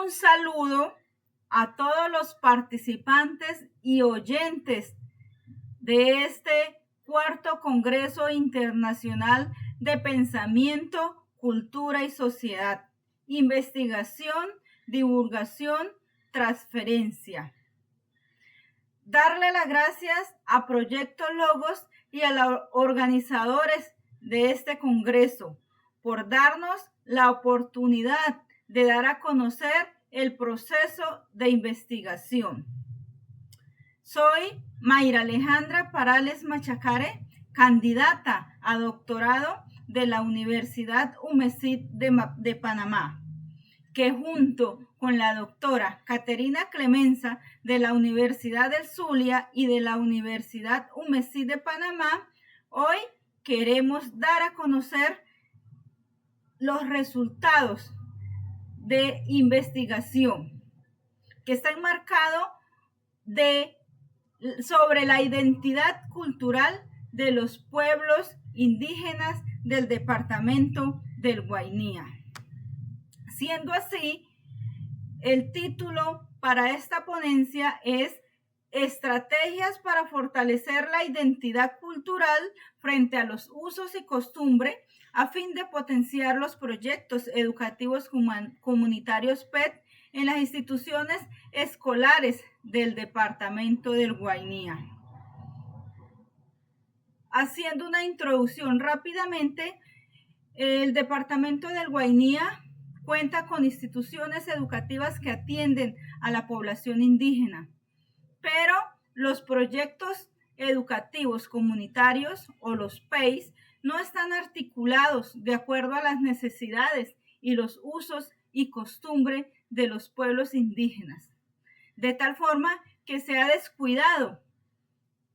Un saludo a todos los participantes y oyentes de este cuarto Congreso Internacional de Pensamiento, Cultura y Sociedad, Investigación, Divulgación, Transferencia. Darle las gracias a Proyecto Logos y a los organizadores de este Congreso por darnos la oportunidad de dar a conocer el proceso de investigación. Soy Mayra Alejandra Parales Machacare, candidata a doctorado de la Universidad UMESID de Panamá, que junto con la doctora Caterina Clemenza de la Universidad del Zulia y de la Universidad UMESID de Panamá, hoy queremos dar a conocer los resultados de investigación que está enmarcado sobre la identidad cultural de los pueblos indígenas del departamento del Guainía. Siendo así, el título para esta ponencia es Estrategias para fortalecer la identidad cultural frente a los usos y costumbres a fin de potenciar los proyectos educativos comunitarios PET en las instituciones escolares del departamento del Guainía. Haciendo una introducción rápidamente, el departamento del Guainía cuenta con instituciones educativas que atienden a la población indígena, pero los proyectos educativos comunitarios o los PEIs no están articulados de acuerdo a las necesidades y los usos y costumbres de los pueblos indígenas, de tal forma que se ha descuidado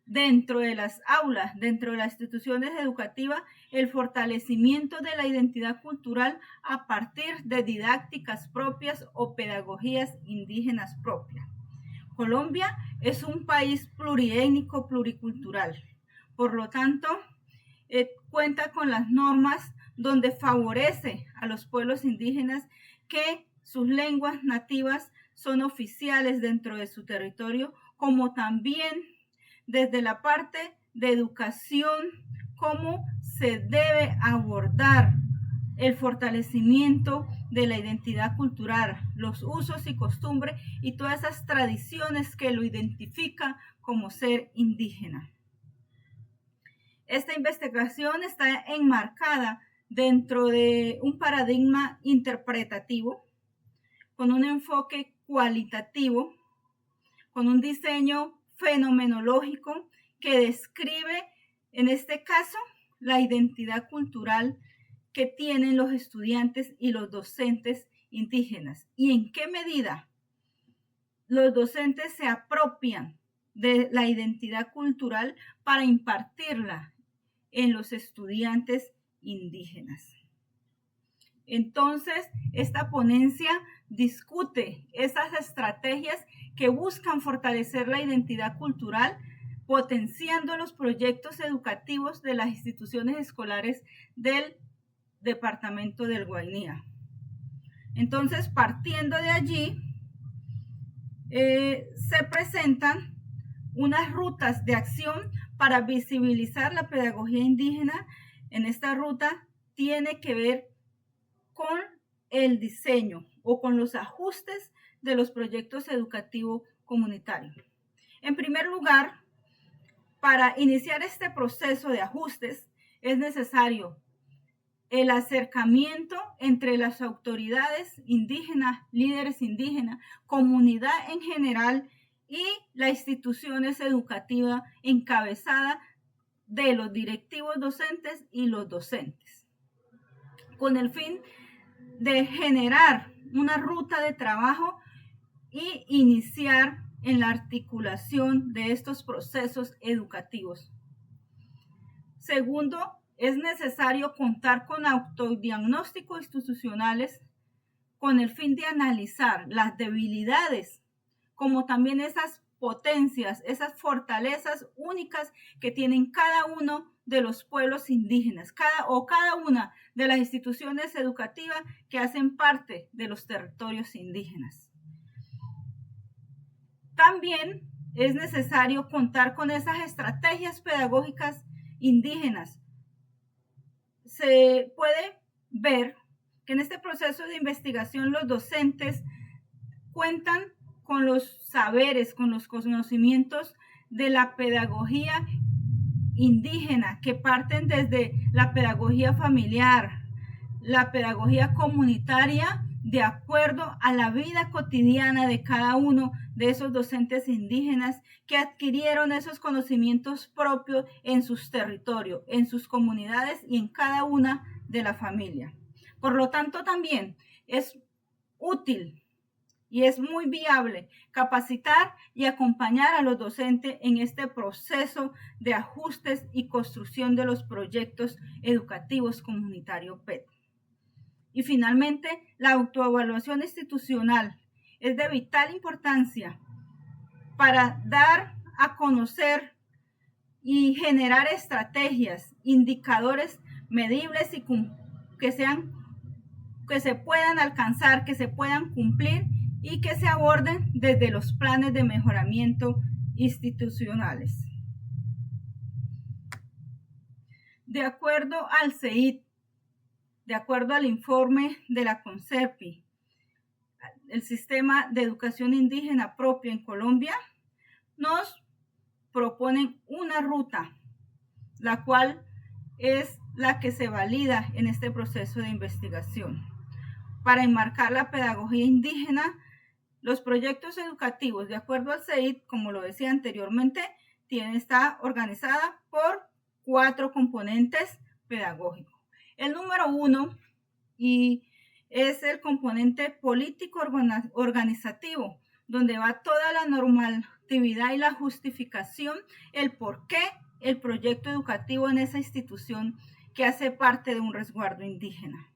dentro de las aulas, dentro de las instituciones educativas, el fortalecimiento de la identidad cultural a partir de didácticas propias o pedagogías indígenas propias. Colombia es un país pluriétnico, pluricultural. Por lo tanto, cuenta con las normas donde favorece a los pueblos indígenas que sus lenguas nativas son oficiales dentro de su territorio, como también desde la parte de educación, cómo se debe abordar el fortalecimiento de la identidad cultural, los usos y costumbres y todas esas tradiciones que lo identifican como ser indígena. Esta investigación está enmarcada dentro de un paradigma interpretativo, con un enfoque cualitativo, con un diseño fenomenológico que describe, en este caso, la identidad cultural que tienen los estudiantes y los docentes indígenas y en qué medida los docentes se apropian de la identidad cultural para impartirla en los estudiantes indígenas. Entonces, esta ponencia discute esas estrategias que buscan fortalecer la identidad cultural, potenciando los proyectos educativos de las instituciones escolares del departamento del Guainía. Entonces, partiendo de allí, se presentan unas rutas de acción para visibilizar la pedagogía indígena. En esta ruta tiene que ver con el diseño o con los ajustes de los proyectos educativos comunitarios. En primer lugar, para iniciar este proceso de ajustes es necesario el acercamiento entre las autoridades indígenas, líderes indígenas, comunidad en general y las instituciones educativas encabezadas de los directivos docentes y los docentes, con el fin de generar una ruta de trabajo y iniciar en la articulación de estos procesos educativos. Segundo, es necesario contar con autodiagnósticos institucionales con el fin de analizar las debilidades, como también esas potencias, esas fortalezas únicas que tienen cada uno de los pueblos indígenas, cada una de las instituciones educativas que hacen parte de los territorios indígenas. También es necesario contar con esas estrategias pedagógicas indígenas. Se puede ver que en este proceso de investigación los docentes cuentan con los saberes, con los conocimientos de la pedagogía indígena, que parten desde la pedagogía familiar, la pedagogía comunitaria, de acuerdo a la vida cotidiana de cada uno de esos docentes indígenas que adquirieron esos conocimientos propios en sus territorios, en sus comunidades y en cada una de la familia. Por lo tanto, también es útil y es muy viable capacitar y acompañar a los docentes en este proceso de ajustes y construcción de los proyectos educativos comunitarios PET. Y finalmente, la autoevaluación institucional es de vital importancia para dar a conocer y generar estrategias, indicadores medibles y que se puedan alcanzar, que se puedan cumplir y que se aborden desde los planes de mejoramiento institucionales. De acuerdo al CEID, de acuerdo al informe de la CONCERPI, el sistema de educación indígena propio en Colombia, nos proponen una ruta, la cual es la que se valida en este proceso de investigación. Para enmarcar la pedagogía indígena, los proyectos educativos, de acuerdo al CEID, como lo decía anteriormente, está organizada por 4 componentes pedagógicos. El número 1 es el componente político organizativo, donde va toda la normatividad y la justificación, el por qué el proyecto educativo en esa institución que hace parte de un resguardo indígena.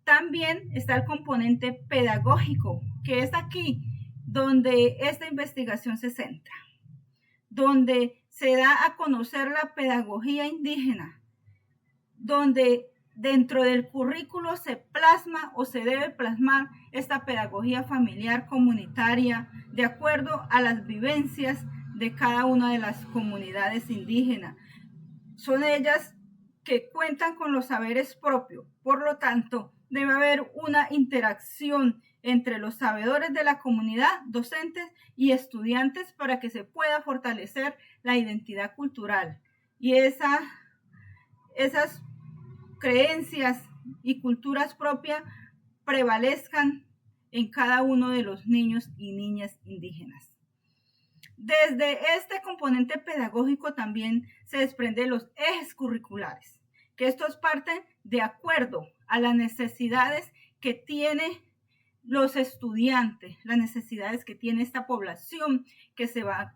También está el componente pedagógico, que es aquí donde esta investigación se centra, donde se da a conocer la pedagogía indígena, donde dentro del currículo se plasma o se debe plasmar esta pedagogía familiar comunitaria de acuerdo a las vivencias de cada una de las comunidades indígenas. Son ellas que cuentan con los saberes propios, por lo tanto, debe haber una interacción entre los sabedores de la comunidad, docentes y estudiantes para que se pueda fortalecer la identidad cultural y esas creencias y culturas propias prevalezcan en cada uno de los niños y niñas indígenas. Desde este componente pedagógico también se desprenden los ejes curriculares, que estos parten de acuerdo a las necesidades que tienen los estudiantes, las necesidades que tiene esta población que se va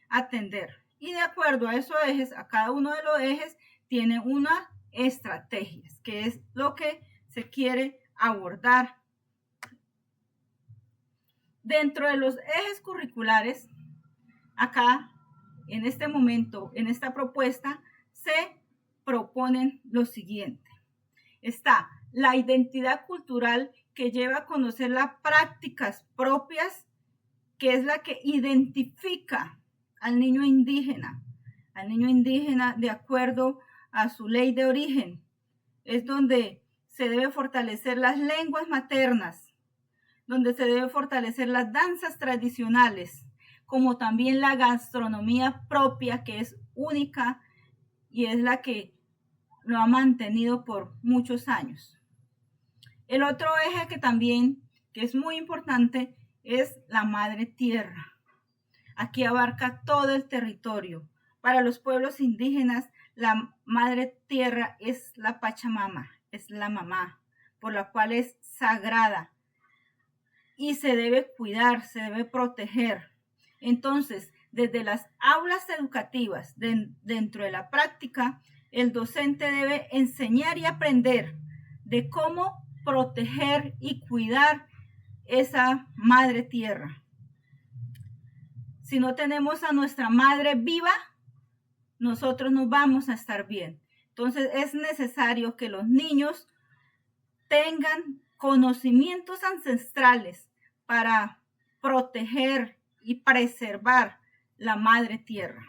a atender. Y de acuerdo a esos ejes, a cada uno de los ejes tiene una estrategia, que es lo que se quiere abordar. Dentro de los ejes curriculares, acá, en este momento, en esta propuesta, se proponen lo siguiente. Está la identidad cultural que lleva a conocer las prácticas propias, que es la que identifica al niño indígena de acuerdo a su ley de origen. Es donde se debe fortalecer las lenguas maternas, donde se debe fortalecer las danzas tradicionales, como también la gastronomía propia, que es única y es la que lo ha mantenido por muchos años. El otro eje que es muy importante, es la madre tierra. Aquí abarca todo el territorio. Para los pueblos indígenas, la madre tierra es la Pachamama, es la mamá, por la cual es sagrada y se debe cuidar, se debe proteger. Entonces, desde las aulas educativas, dentro de la práctica, el docente debe enseñar y aprender de cómo proteger y cuidar esa madre tierra. Si no tenemos a nuestra madre viva, nosotros no vamos a estar bien. Entonces es necesario que los niños tengan conocimientos ancestrales para proteger y preservar la madre tierra,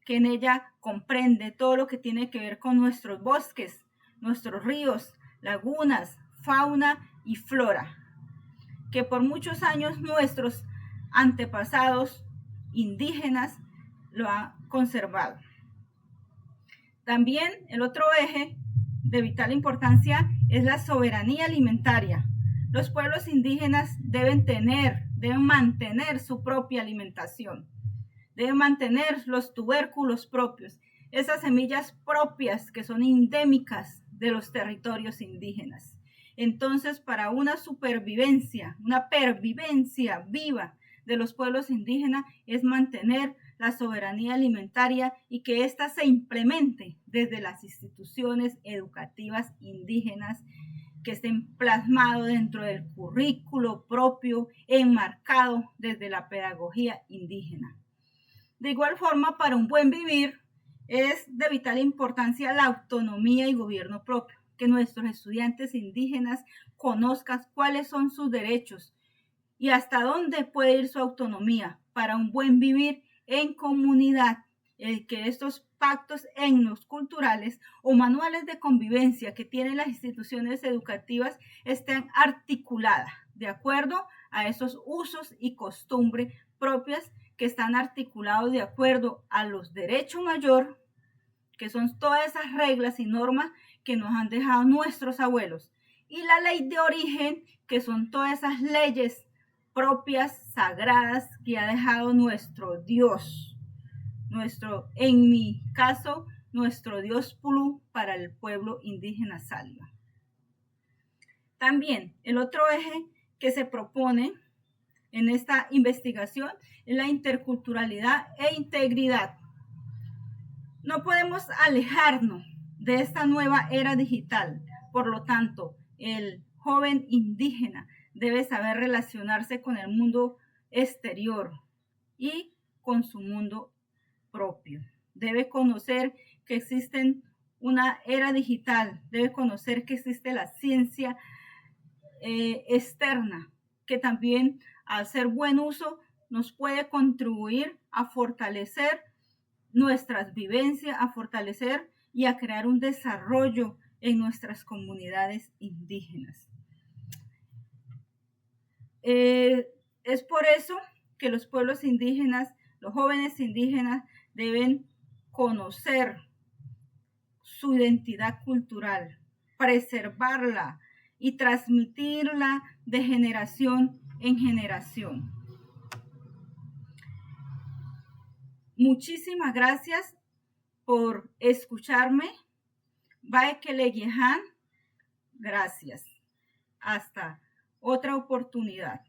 que en ella comprende todo lo que tiene que ver con nuestros bosques, nuestros ríos, lagunas, fauna y flora, que por muchos años nuestros antepasados indígenas lo han conservado. También el otro eje de vital importancia es la soberanía alimentaria. Los pueblos indígenas deben mantener su propia alimentación, deben mantener los tubérculos propios, esas semillas propias que son endémicas de los territorios indígenas. Entonces, para una supervivencia, una pervivencia viva de los pueblos indígenas es mantener la soberanía alimentaria y que ésta se implemente desde las instituciones educativas indígenas, que estén plasmado dentro del currículo propio, enmarcado desde la pedagogía indígena. De igual forma, para un buen vivir es de vital importancia la autonomía y gobierno propio, que nuestros estudiantes indígenas conozcan cuáles son sus derechos y hasta dónde puede ir su autonomía para un buen vivir en comunidad, que estos pactos etnoculturales o manuales de convivencia que tienen las instituciones educativas estén articuladas de acuerdo a esos usos y costumbres propias, que están articulados de acuerdo a los derechos mayores, que son todas esas reglas y normas que nos han dejado nuestros abuelos, y la ley de origen, que son todas esas leyes propias, sagradas, que ha dejado nuestro Dios, en mi caso, nuestro Dios Pulú para el pueblo indígena Salva. También el otro eje que se propone en esta investigación es la interculturalidad e integridad. No podemos alejarnos de esta nueva era digital. Por lo tanto, el joven indígena debe saber relacionarse con el mundo exterior y con su mundo propio. Debe conocer que existe una era digital, debe conocer que existe la ciencia externa, que también al hacer buen uso nos puede contribuir a fortalecer nuestras vivencias, a fortalecer y a crear un desarrollo en nuestras comunidades indígenas. Es por eso que los pueblos indígenas, los jóvenes indígenas deben conocer su identidad cultural, preservarla y transmitirla de generación en generación. Muchísimas gracias por escucharme. Gracias. Hasta otra oportunidad.